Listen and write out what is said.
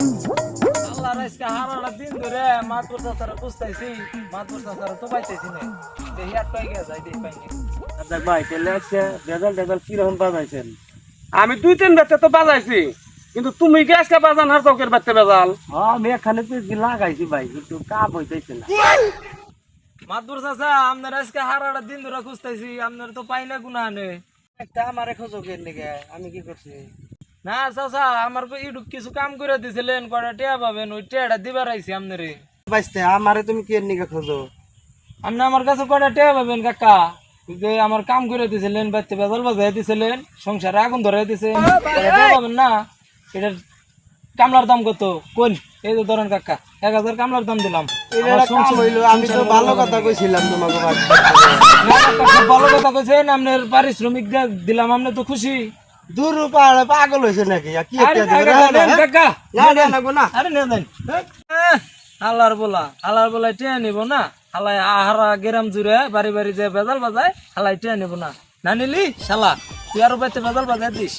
আল্লাহ আজকে হারাটা দিন ধরে মাতবর চাচারা খুঁজতেছি, মাতবর চাচারা তো পাইতেছি না। দেখি আর পাই গেছে, দেখি পাইনি। দেখ ভাই তাহলে আজকে রেজাল্ট কিরকম বাজাইছেন? আমি 2-3 বাচ্চা তো বাজাইছি, কিন্তু তুমি কি আজকে বাজান আর চৌকের বাচ্চা বেজাল? আমি এখানে তো লাগাইছি ভাই, কিন্তু কাপ হইতেছে না। মাতবর চাচা আপনার আজকে হারাটা দিন ধরে খুঁজতেছি, আপনার তো পাই না গুনা নে। একটা আমারে খোঁজো কেন লিগে? আমি কি করছি? না চাচা আমার ইটুক কিছু কাম করে দিছিলেন, কটা টিয়া পাবেন, ওই টিয়াটা দিবার আইছি আপনারে। বাইস্তে আমারে তুমি কেন লিগে খোঁজো? আপনি আমার কাছে কটা টিয়া পাবেন কাকা? ওই যে আমার কাম করে দিছিলেন, বাচ্চা বেজাল বাজাই দিছিলেন, সংসারে আগুন ধরাই দিছেন, কটা টিয়া পাবেন না? এটার কামলার দাম কত কোন? এই যে ধরেন কাকা, 1000 কামলার দাম দিলাম। আমি তো ভালো কথা কইছিলাম তোমাকে। না কাকা, খুব ভালো কথা কইছেন, আপনার পারিশ্রমিক দিলাম, আপনি তো খুশি। দূর পাগল হয়েছে নাকি? কি আরে নেন কাকা, আরে নেন নেন। হালার বলা টিয়া নিব না, হালাই আহারা গেরাম জুড়ে বাড়ি বাড়ি যে বেজাল বাজায়, হালাই টিয়া নিব না। না নিলি শালা, তুই আরো বাইতে বেজাল বাজায় দিস।